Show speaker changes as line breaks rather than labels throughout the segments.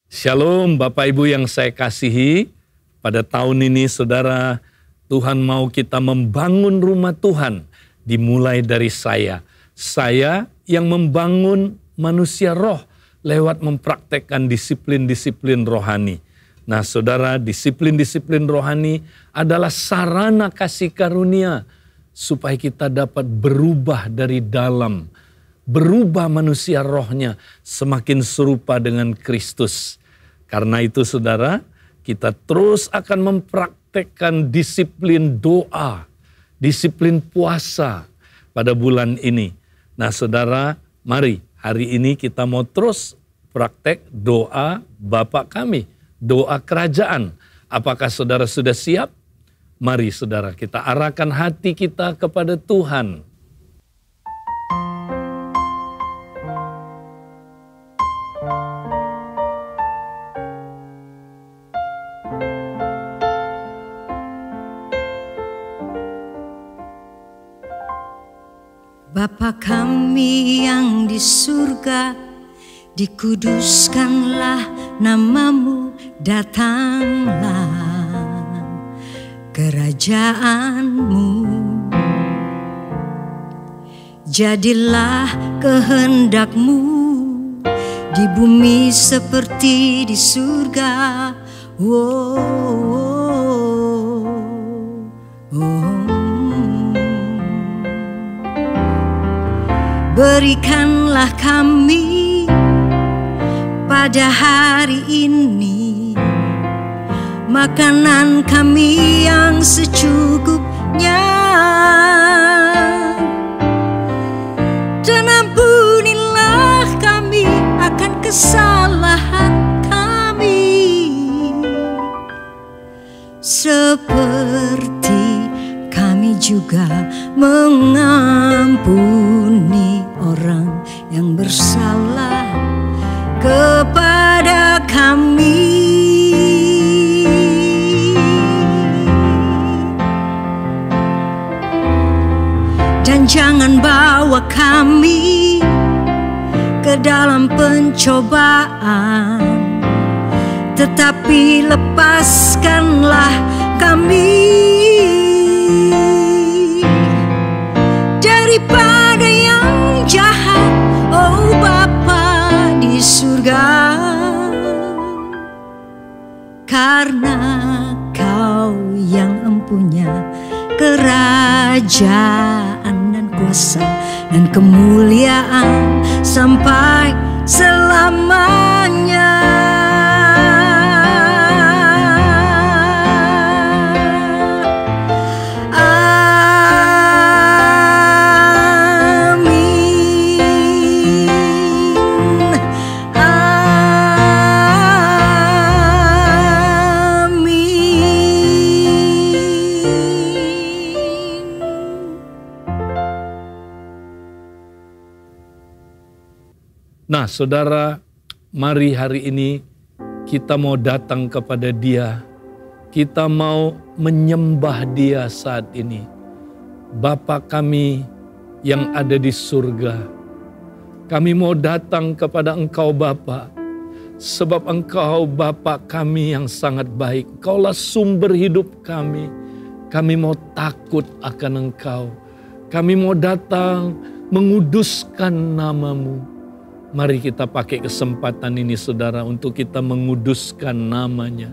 Shalom Bapak Ibu yang saya kasihi. Pada tahun ini saudara, Tuhan mau kita membangun rumah Tuhan. Dimulai dari saya. Saya yang membangun manusia roh lewat mempraktekkan disiplin-disiplin rohani. Nah saudara, disiplin-disiplin rohani adalah sarana kasih karunia supaya kita dapat berubah dari dalam. Berubah manusia rohnya semakin serupa dengan Kristus. Karena itu saudara, kita terus akan mempraktekkan disiplin doa, disiplin puasa pada bulan ini. Nah saudara, mari hari ini kita mau terus praktek doa Bapa kami, doa kerajaan. Apakah saudara sudah siap? Mari saudara, kita arahkan hati kita kepada Tuhan.
Bapa kami yang di surga, dikuduskanlah namamu, datanglah kerajaanmu. Jadilah kehendakmu di bumi seperti di surga. Berikanlah kami pada hari ini makanan kami yang secukupnya, dan ampunilah kami akan kesalahan kami, seperti kami juga mengampuni orang yang bersalah kepada kami. Dan jangan bawa kami ke dalam pencobaan, tetapi lepaskanlah kami daripada yang jahat, oh Bapa di surga. Karena Kau yang empunya kerajaan dan kuasa dan kemuliaan sampai selamanya.
Nah saudara, mari hari ini kita mau datang kepada Dia. Kita mau menyembah Dia saat ini. Bapa kami yang ada di surga, kami mau datang kepada Engkau Bapa, sebab Engkau Bapa kami yang sangat baik. Engkaulah sumber hidup kami. Kami mau takut akan Engkau. Kami mau datang menguduskan nama-Mu. Mari kita pakai kesempatan ini saudara untuk kita menguduskan namanya.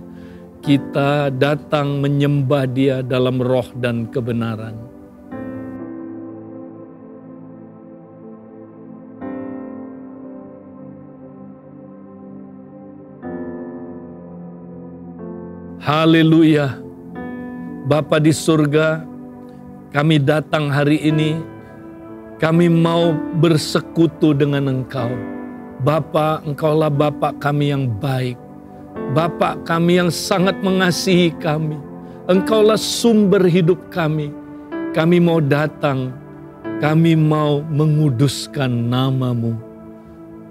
Kita datang menyembah Dia dalam roh dan kebenaran. Haleluya. Bapa di surga, kami datang hari ini. Kami mau bersekutu dengan Engkau. Bapa, Engkaulah Bapa kami yang baik. Bapa kami yang sangat mengasihi kami. Engkaulah sumber hidup kami. Kami mau datang. Kami mau menguduskan nama-Mu.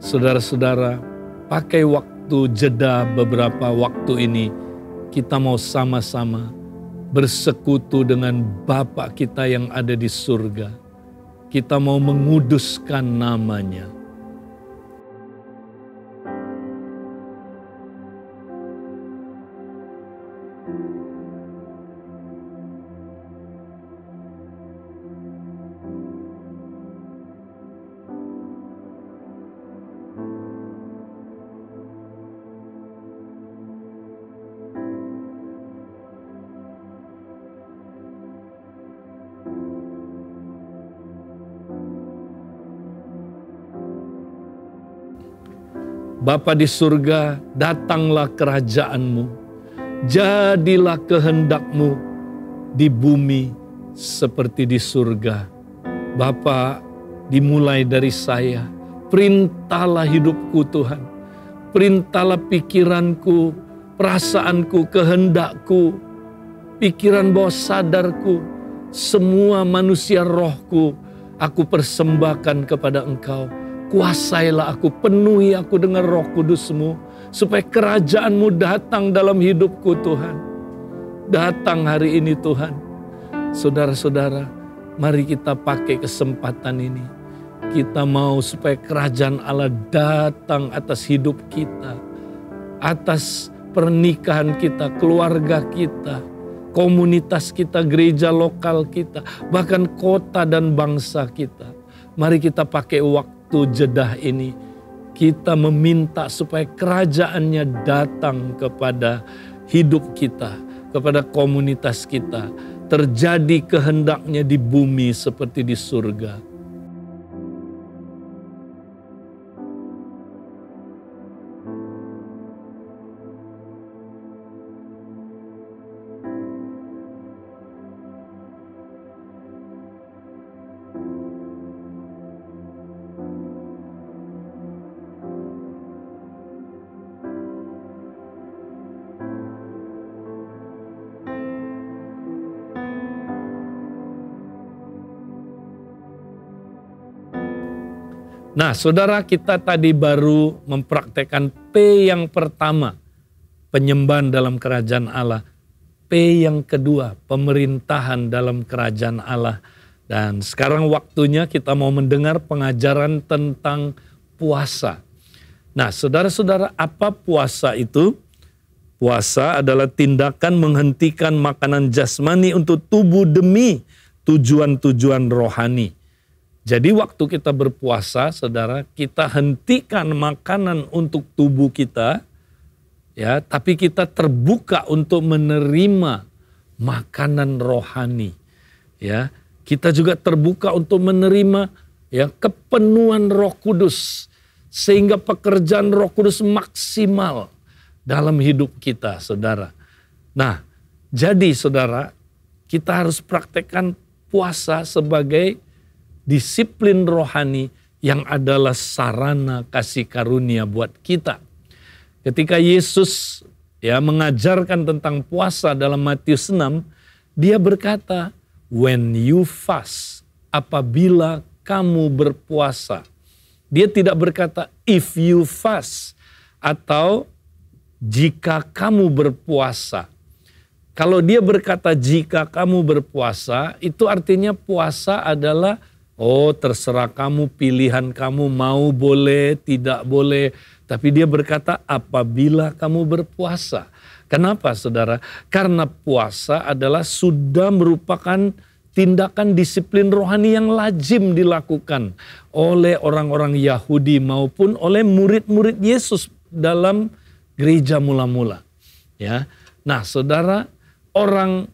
Saudara-saudara, pakai waktu jeda beberapa waktu ini. Kita mau sama-sama bersekutu dengan Bapa kita yang ada di surga. Kita mau menguduskan namanya. Bapa di surga, datanglah kerajaan-Mu, jadilah kehendak-Mu di bumi seperti di surga. Bapa, dimulai dari saya, perintahlah hidupku Tuhan, perintahlah pikiranku, perasaanku, kehendakku, pikiran bawah sadarku, semua manusia rohku, aku persembahkan kepada Engkau. Kuasailah aku, penuhi aku dengan Roh Kudus-Mu, supaya kerajaan-Mu datang dalam hidupku Tuhan. Datang hari ini Tuhan. Saudara-saudara, mari kita pakai kesempatan ini. Kita mau supaya kerajaan Allah datang atas hidup kita, atas pernikahan kita, keluarga kita, komunitas kita, gereja lokal kita, bahkan kota dan bangsa kita. Mari kita pakai waktu jedah ini, kita meminta supaya kerajaannya datang kepada hidup kita, kepada komunitas kita. Terjadi kehendaknya di bumi seperti di surga. Nah, saudara, kita tadi baru mempraktekkan P yang pertama, penyembahan dalam kerajaan Allah. P yang kedua, pemerintahan dalam kerajaan Allah. Dan sekarang waktunya kita mau mendengar pengajaran tentang puasa. Nah, saudara-saudara, apa puasa itu? Puasa adalah tindakan menghentikan makanan jasmani untuk tubuh demi tujuan-tujuan rohani. Jadi waktu kita berpuasa, saudara, kita hentikan makanan untuk tubuh kita, ya, tapi kita terbuka untuk menerima makanan rohani, ya. Kita juga terbuka untuk menerima, ya, kepenuhan Roh Kudus, sehingga pekerjaan Roh Kudus maksimal dalam hidup kita, saudara. Nah, jadi saudara, kita harus praktekkan puasa sebagai disiplin rohani yang adalah sarana kasih karunia buat kita. Ketika Yesus mengajarkan tentang puasa dalam Matius 6, dia berkata, when you fast, apabila kamu berpuasa. Dia tidak berkata if you fast atau jika kamu berpuasa. Kalau dia berkata jika kamu berpuasa, itu artinya puasa adalah terserah kamu, pilihan kamu, mau boleh, tidak boleh. Tapi dia berkata apabila kamu berpuasa. Kenapa saudara? Karena puasa adalah sudah merupakan tindakan disiplin rohani yang lazim dilakukan oleh orang-orang Yahudi maupun oleh murid-murid Yesus dalam gereja mula-mula. Ya. Nah saudara, orang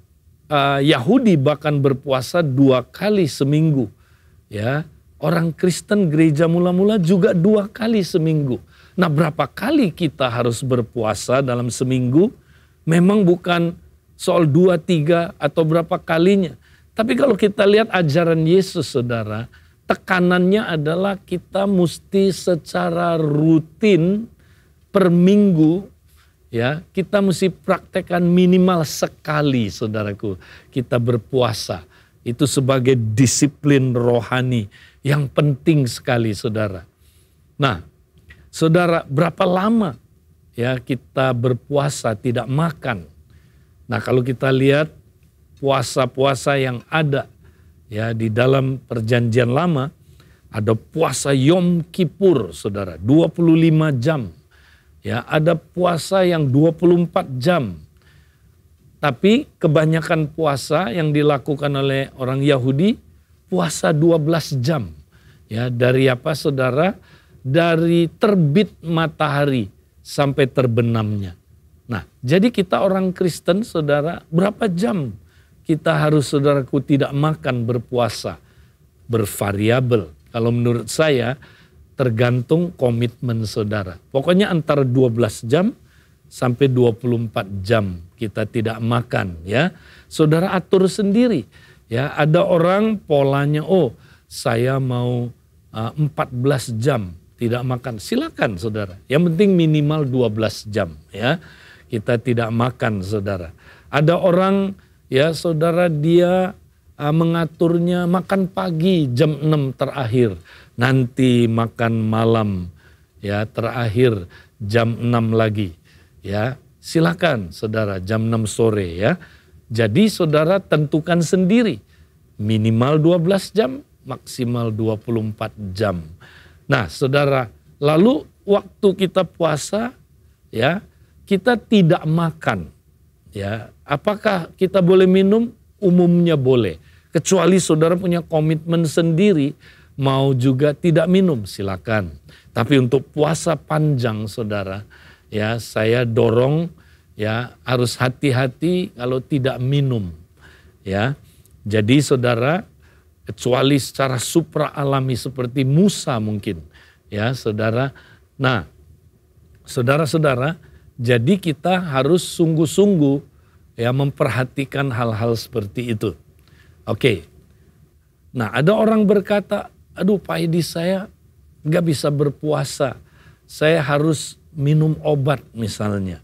Yahudi bahkan berpuasa 2 kali seminggu. Ya, orang Kristen gereja mula-mula juga 2 kali seminggu. Nah, berapa kali kita harus berpuasa dalam seminggu? Memang bukan soal 2, 3 atau berapa kalinya. Tapi kalau kita lihat ajaran Yesus, saudara, tekanannya adalah kita mesti secara rutin per minggu, ya, kita mesti praktekkan minimal sekali, saudaraku, kita berpuasa. Itu sebagai disiplin rohani yang penting sekali, saudara. Nah, saudara, berapa lama ya kita berpuasa tidak makan? Nah, kalau kita lihat puasa-puasa yang ada ya di dalam perjanjian lama, ada puasa Yom Kippur, saudara, 25 jam. Ya, ada puasa yang 24 jam. Tapi kebanyakan puasa yang dilakukan oleh orang Yahudi, puasa 12 jam. Ya, dari apa saudara? Dari terbit matahari sampai terbenamnya. Nah, jadi kita orang Kristen saudara, berapa jam kita harus saudaraku tidak makan berpuasa? Bervariabel. Kalau menurut saya tergantung komitmen saudara. Pokoknya antara 12 jam sampai 24 jam kita tidak makan ya. Saudara atur sendiri ya. Ada orang polanya, oh saya mau 14 jam tidak makan. Silakan saudara. Yang penting minimal 12 jam ya. Kita tidak makan saudara. Ada orang ya saudara dia mengaturnya makan pagi jam 6 terakhir. Nanti makan malam ya terakhir jam 6 lagi. Ya, silakan saudara jam 6 sore ya. Jadi saudara tentukan sendiri minimal 12 jam, maksimal 24 jam. Nah, saudara, lalu waktu kita puasa ya, kita tidak makan ya. Apakah kita boleh minum? Umumnya boleh. Kecuali saudara punya komitmen sendiri mau juga tidak minum, silakan. Tapi untuk puasa panjang saudara, ya saya dorong ya harus hati-hati kalau tidak minum ya. Jadi saudara, kecuali secara supra alami seperti Musa mungkin ya saudara. Nah saudara-saudara, jadi kita harus sungguh-sungguh ya memperhatikan hal-hal seperti itu. Oke. Nah ada orang berkata, aduh Pak Edi saya gak bisa berpuasa, saya harus minum obat misalnya,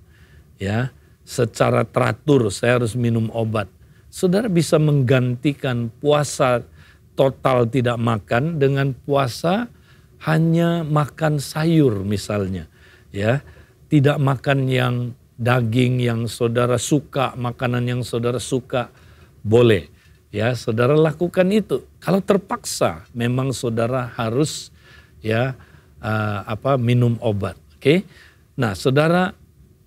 ya secara teratur saya harus minum obat. Saudara bisa menggantikan puasa total tidak makan dengan puasa hanya makan sayur misalnya, ya tidak makan yang daging yang saudara suka, makanan yang saudara suka boleh, ya saudara lakukan itu. Kalau terpaksa memang saudara harus ya minum obat. Oke, nah saudara,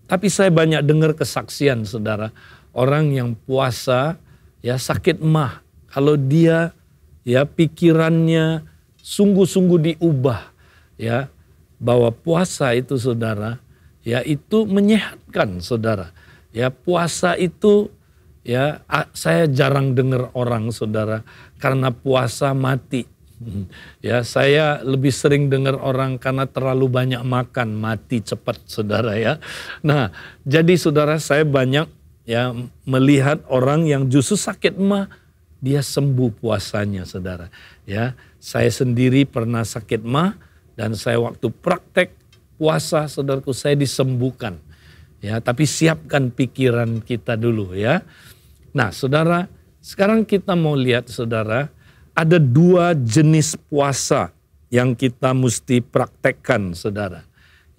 tapi saya banyak dengar kesaksian saudara, orang yang puasa ya sakit mah, kalau dia ya pikirannya sungguh-sungguh diubah ya, bahwa puasa itu saudara, ya itu menyehatkan saudara. Ya puasa itu ya saya jarang dengar orang saudara karena puasa mati. Ya saya lebih sering dengar orang karena terlalu banyak makan mati cepat saudara ya. Nah jadi saudara, saya banyak ya melihat orang yang justru sakit mah dia sembuh puasanya saudara. Ya saya sendiri pernah sakit mah dan saya waktu praktek puasa saudaraku saya disembuhkan. Ya tapi siapkan pikiran kita dulu ya. Nah saudara, sekarang kita mau lihat saudara, ada 2 jenis puasa yang kita mesti praktekkan saudara.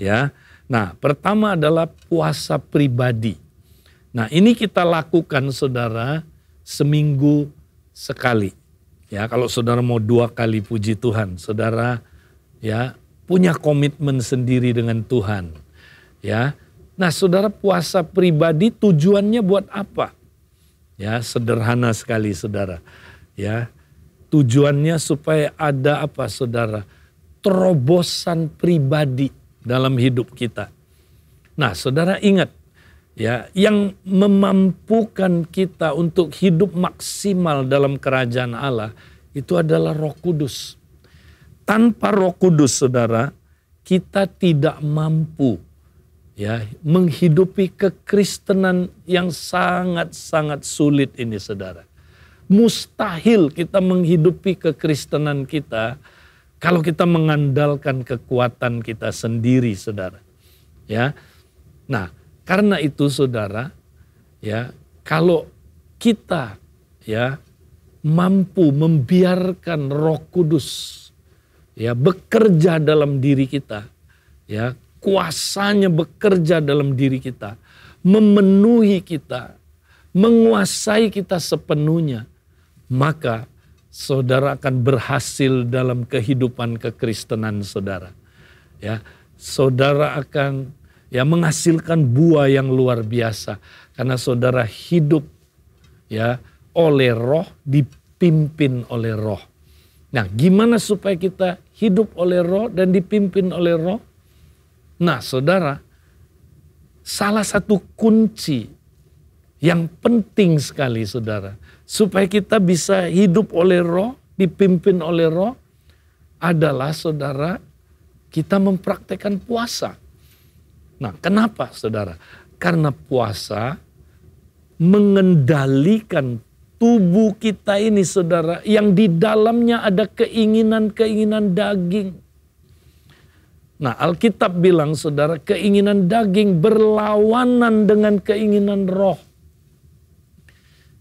Ya. Nah pertama adalah puasa pribadi. Nah ini kita lakukan saudara seminggu sekali. Ya kalau saudara mau 2 kali puji Tuhan, saudara ya punya komitmen sendiri dengan Tuhan. Ya. Nah saudara, puasa pribadi tujuannya buat apa? Ya sederhana sekali saudara. Ya. Tujuannya supaya ada apa saudara? Terobosan pribadi dalam hidup kita. Nah saudara ingat ya, yang memampukan kita untuk hidup maksimal dalam kerajaan Allah itu adalah Roh Kudus. Tanpa Roh Kudus saudara, kita tidak mampu ya menghidupi kekristenan yang sangat-sangat sulit ini saudara. Mustahil kita menghidupi kekristenan kita kalau kita mengandalkan kekuatan kita sendiri saudara. Ya. Nah, karena itu saudara, ya, kalau kita ya mampu membiarkan Roh Kudus ya bekerja dalam diri kita, ya, kuasanya bekerja dalam diri kita, memenuhi kita, menguasai kita sepenuhnya, maka saudara akan berhasil dalam kehidupan kekristenan saudara. Ya, saudara akan ya menghasilkan buah yang luar biasa karena saudara hidup ya oleh Roh, dipimpin oleh Roh. Nah, gimana supaya kita hidup oleh Roh dan dipimpin oleh Roh? Nah, saudara, salah satu kunci yang penting sekali, saudara, supaya kita bisa hidup oleh Roh, dipimpin oleh Roh, adalah, saudara, kita mempraktekkan puasa. Nah, kenapa, saudara? Karena puasa mengendalikan tubuh kita ini, saudara, yang di dalamnya ada keinginan-keinginan daging. Nah, Alkitab bilang, saudara, keinginan daging berlawanan dengan keinginan Roh.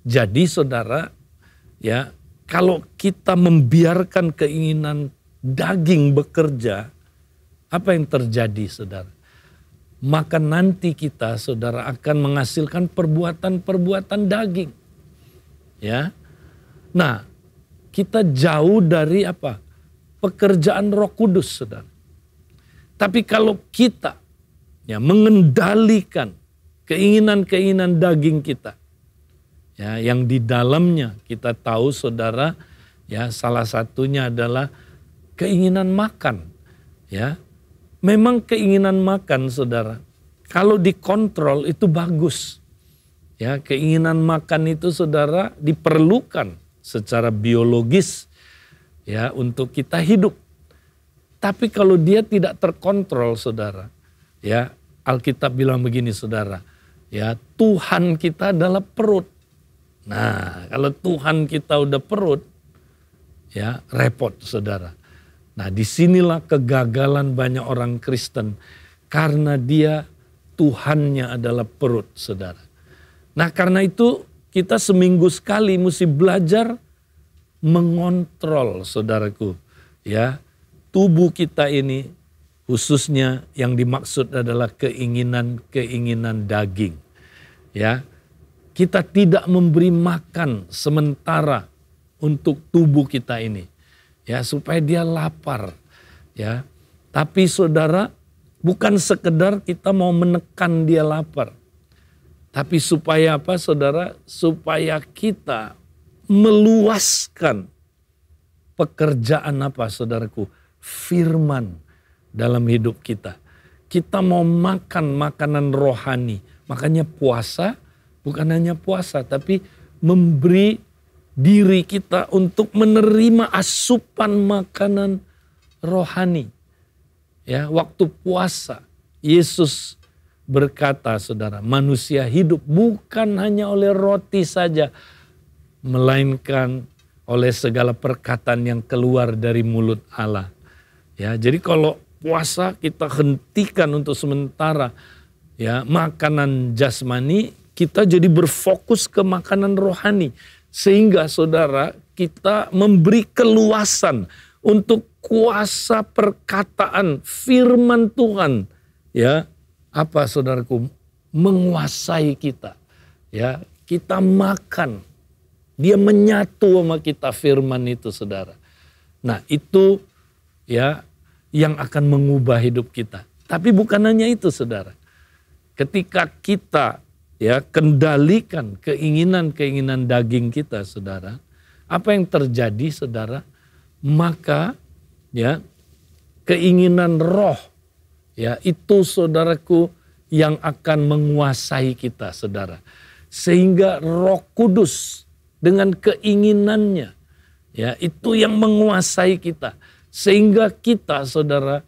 Jadi, saudara, ya, kalau kita membiarkan keinginan daging bekerja, apa yang terjadi, saudara? Maka nanti kita, saudara, akan menghasilkan perbuatan-perbuatan daging. Ya. Nah, kita jauh dari apa? Pekerjaan Roh Kudus, saudara. Tapi kalau kita ya mengendalikan keinginan-keinginan daging kita, ya, yang di dalamnya kita tahu, saudara, ya, salah satunya adalah keinginan makan, ya. Memang keinginan makan, saudara, kalau dikontrol itu bagus. Ya, keinginan makan itu, saudara, diperlukan secara biologis ya untuk kita hidup. Tapi kalau dia tidak terkontrol, saudara, ya, Alkitab bilang begini, saudara, ya, Tuhan kita adalah perut. Nah, kalau Tuhan kita udah perut, ya, repot, saudara. Nah, disinilah kegagalan banyak orang Kristen karena dia Tuhannya adalah perut, saudara. Nah, karena itu kita seminggu sekali mesti belajar mengontrol, saudaraku, ya, tubuh kita ini, khususnya yang dimaksud adalah keinginan-keinginan daging. Ya, kita tidak memberi makan sementara untuk tubuh kita ini, ya, supaya dia lapar, ya. Tapi, saudara, bukan sekedar kita mau menekan dia lapar, tapi supaya apa, saudara? Supaya kita meluaskan pekerjaan apa, saudaraku? Firman dalam hidup kita. Kita mau makan makanan rohani. Makanya puasa bukan hanya puasa, tapi memberi diri kita untuk menerima asupan makanan rohani. Ya, waktu puasa Yesus berkata, saudara, manusia hidup bukan hanya oleh roti saja, melainkan oleh segala perkataan yang keluar dari mulut Allah. Ya, jadi kalau puasa kita hentikan untuk sementara ya makanan jasmani, kita jadi berfokus ke makanan rohani. Sehingga, saudara, kita memberi keluasan untuk kuasa perkataan firman Tuhan, ya, apa, saudaraku, menguasai kita. Ya, kita makan, dia menyatu sama kita firman itu, saudara. Nah, itu ya yang akan mengubah hidup kita. Tapi bukan hanya itu, saudara. Ketika kita ya kendalikan keinginan-keinginan daging kita, saudara, apa yang terjadi, saudara? Maka ya keinginan roh ya itu, saudaraku, yang akan menguasai kita, saudara. Sehingga Roh Kudus dengan keinginannya ya itu yang menguasai kita. Sehingga kita, saudara,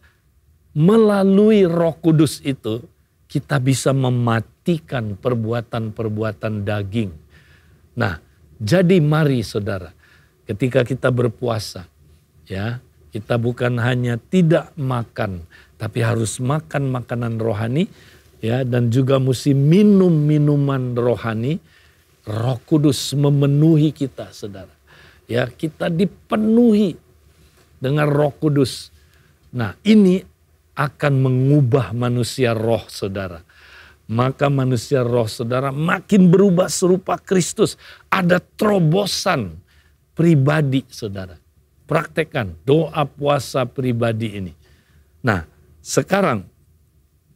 melalui Roh Kudus itu kita bisa mematikan perbuatan-perbuatan daging. Nah, jadi mari, saudara, ketika kita berpuasa, ya, kita bukan hanya tidak makan, tapi harus makan makanan rohani, ya, dan juga mesti minum minuman rohani. Roh Kudus memenuhi kita, saudara. Ya, kita dipenuhi dengan Roh Kudus. Nah, ini akan mengubah manusia roh, saudara. Maka manusia roh, saudara, makin berubah serupa Kristus. Ada terobosan pribadi, saudara. Praktekkan doa puasa pribadi ini. Nah, sekarang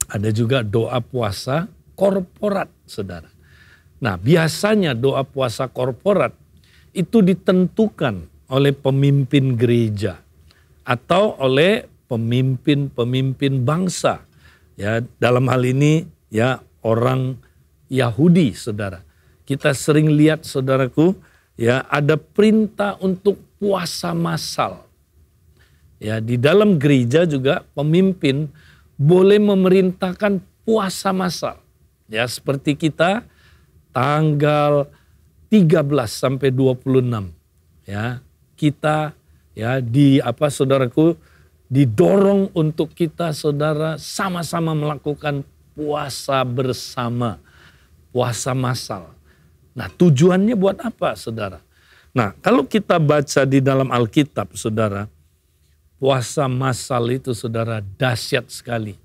Ada juga doa puasa korporat, saudara. Nah, biasanya doa puasa korporat itu ditentukan oleh pemimpin gereja atau oleh pemimpin bangsa. Ya, dalam hal ini ya orang Yahudi, saudara. Kita sering lihat, saudaraku, ya ada perintah untuk puasa massal. Ya, di dalam gereja juga pemimpin boleh memerintahkan puasa massal. Ya, seperti kita tanggal 13 sampai 26. Ya, kita ya saudaraku, didorong untuk kita, saudara, sama-sama melakukan puasa bersama, puasa massal. Nah, tujuannya buat apa, saudara? Nah, kalau kita baca di dalam Alkitab, saudara, puasa massal itu, saudara, dahsyat sekali.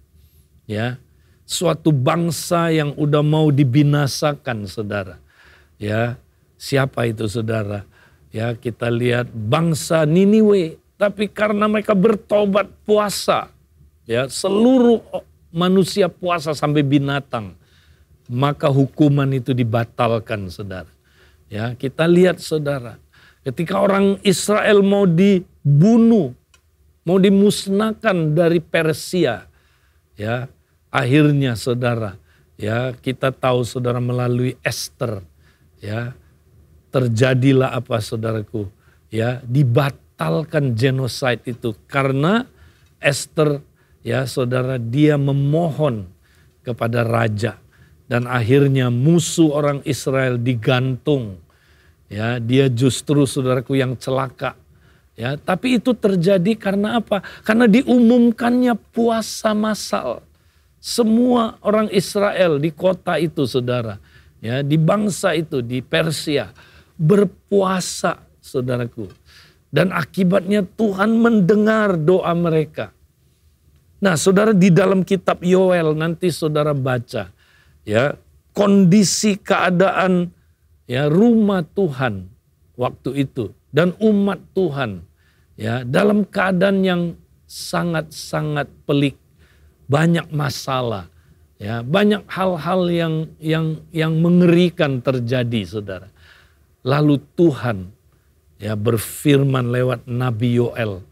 Ya, suatu bangsa yang udah mau dibinasakan, saudara. Ya, siapa itu, saudara? Ya, kita lihat bangsa Niniwe, tapi karena mereka bertobat puasa, ya, seluruh manusia puasa sampai binatang, maka hukuman itu dibatalkan, saudara. Ya, kita lihat, saudara, ketika orang Israel mau dibunuh, mau dimusnahkan dari Persia, ya, akhirnya, saudara, ya, kita tahu, saudara, melalui Esther, ya, terjadilah apa, saudaraku, ya, dibatalkan genosid itu karena Esther, ya, saudara, dia memohon kepada raja dan akhirnya musuh orang Israel digantung. Ya, dia justru, saudaraku, yang celaka. Ya, tapi itu terjadi karena apa? Karena diumumkannya puasa massal. Semua orang Israel di kota itu, saudara, ya, di bangsa itu, di Persia, berpuasa, saudaraku. Dan akibatnya Tuhan mendengar doa mereka. Nah, saudara, di dalam kitab Yoel nanti saudara baca, ya, kondisi keadaan, ya, rumah Tuhan waktu itu dan umat Tuhan, ya, dalam keadaan yang sangat-sangat pelik, banyak masalah, ya, banyak hal-hal yang mengerikan terjadi, saudara. Lalu Tuhan, ya, berfirman lewat Nabi Yoel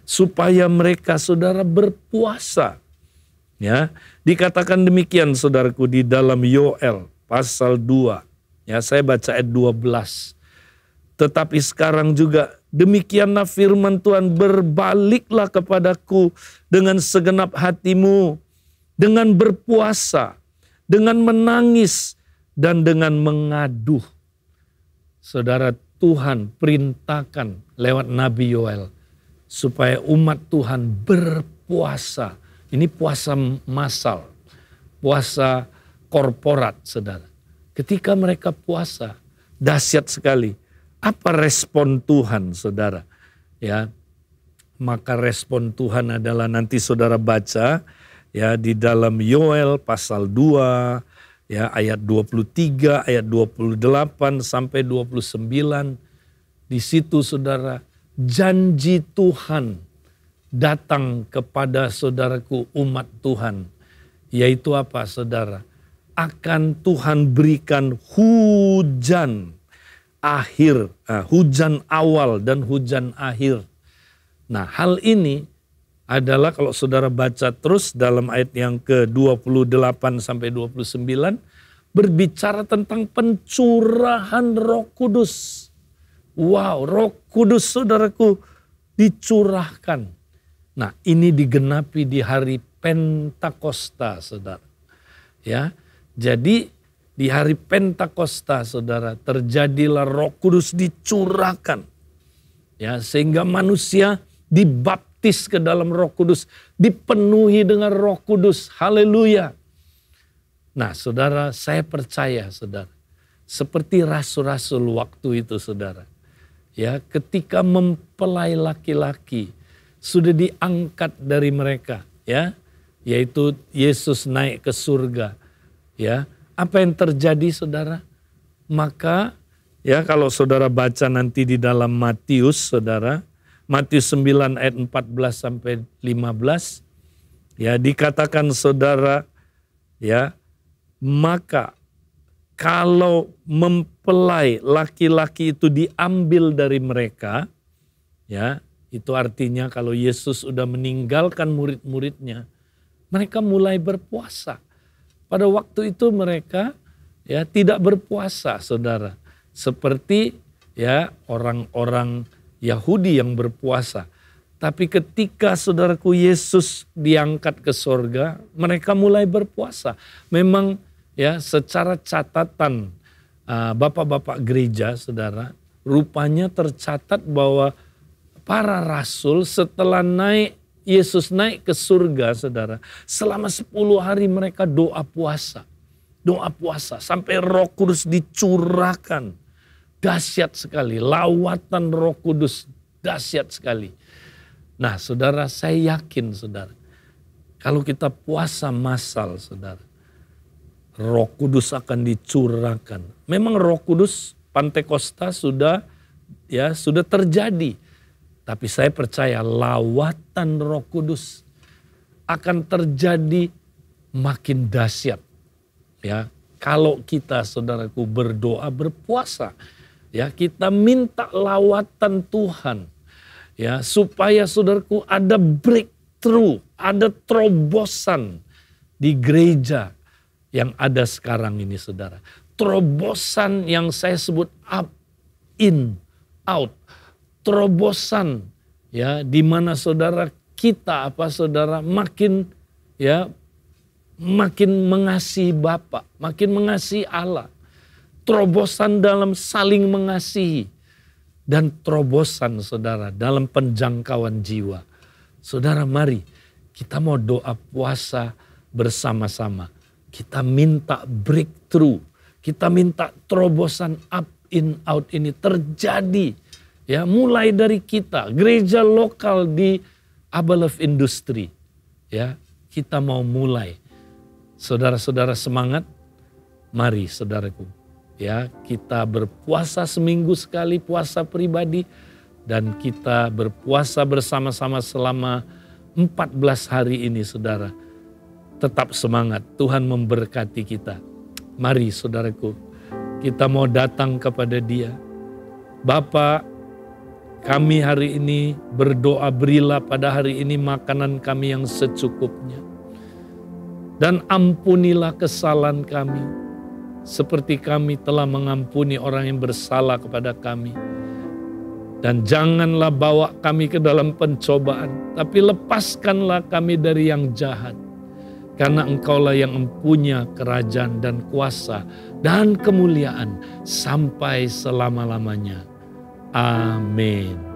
supaya mereka, saudara, berpuasa. Ya, dikatakan demikian, saudaraku, di dalam Yoel pasal 2. Ya, saya baca ayat 12. Tetapi sekarang juga demikianlah firman Tuhan, berbaliklah kepadaku dengan segenap hatimu, dengan berpuasa, dengan menangis, dan dengan mengaduh. Saudara, Tuhan perintahkan lewat Nabi Yoel supaya umat Tuhan berpuasa. Ini puasa massal, puasa korporat, saudara. Ketika mereka puasa, dahsyat sekali. Apa respon Tuhan, saudara? Ya, maka respon Tuhan adalah nanti saudara baca, ya, di dalam Yoel pasal 2, ya, ayat 23, ayat 28 sampai 29. Di situ, saudara, janji Tuhan datang kepada saudaraku umat Tuhan. Yaitu apa, saudara? Akan Tuhan berikan hujan akhir, hujan awal dan hujan akhir. Nah, hal ini adalah kalau saudara baca terus dalam ayat yang ke-28 sampai 29 berbicara tentang pencurahan Roh Kudus. Wow, Roh Kudus, saudaraku, dicurahkan. Nah, ini digenapi di hari Pentakosta, saudara. Ya, jadi di hari Pentakosta, saudara, terjadilah Roh Kudus dicurahkan. Ya, sehingga manusia dibaptis ke dalam Roh Kudus, dipenuhi dengan Roh Kudus. Haleluya. Nah, saudara, saya percaya, saudara, seperti rasul-rasul waktu itu, saudara. Ya, ketika mempelai laki-laki sudah diangkat dari mereka, ya, yaitu Yesus naik ke surga. Ya, apa yang terjadi, saudara? Maka, ya, kalau saudara baca nanti di dalam Matius, saudara, Matius 9 ayat 14 sampai 15, ya, dikatakan, saudara, ya, maka kalau mempelai laki-laki itu diambil dari mereka, ya, itu artinya kalau Yesus sudah meninggalkan murid-muridnya, mereka mulai berpuasa. Pada waktu itu mereka ya tidak berpuasa, saudara. Seperti ya orang-orang Yahudi yang berpuasa. Tapi ketika saudaraku Yesus diangkat ke sorga, mereka mulai berpuasa. Memang ya secara catatan bapak-bapak gereja, saudara, rupanya tercatat bahwa para rasul setelah Yesus naik ke surga, saudara, selama 10 hari mereka doa puasa. Doa puasa sampai Roh Kudus dicurahkan. Dahsyat sekali, lawatan Roh Kudus dahsyat sekali. Nah, saudara, saya yakin, saudara, kalau kita puasa massal, saudara, Roh Kudus akan dicurahkan. Memang Roh Kudus Pantekosta sudah terjadi. Tapi saya percaya lawatan Roh Kudus akan terjadi makin dahsyat. Ya, kalau kita, saudaraku, berdoa, berpuasa, ya, kita minta lawatan Tuhan, ya, supaya saudaraku ada breakthrough, ada terobosan di gereja yang ada sekarang ini, saudara. Terobosan yang saya sebut up, in, out. Terobosan ya di mana saudara kita saudara makin mengasihi Bapa, makin mengasihi Allah. Terobosan dalam saling mengasihi dan terobosan, saudara, dalam penjangkauan jiwa. Saudara, mari kita mau doa puasa bersama-sama. Kita minta breakthrough, kita minta terobosan up in out ini terjadi. Ya, mulai dari kita, gereja lokal di Abalov Industri. Ya, kita mau mulai. Saudara-saudara semangat, mari saudaraku. Ya, kita berpuasa seminggu sekali, puasa pribadi. Dan kita berpuasa bersama-sama selama 14 hari ini, saudara. Tetap semangat, Tuhan memberkati kita. Mari saudaraku, kita mau datang kepada Dia. Bapa, kami hari ini berdoa, berilah pada hari ini makanan kami yang secukupnya. Dan ampunilah kesalahan kami, seperti kami telah mengampuni orang yang bersalah kepada kami. Dan janganlah bawa kami ke dalam pencobaan, tapi lepaskanlah kami dari yang jahat. Karena Engkaulah yang mempunyai kerajaan dan kuasa dan kemuliaan sampai selama-lamanya. Amin.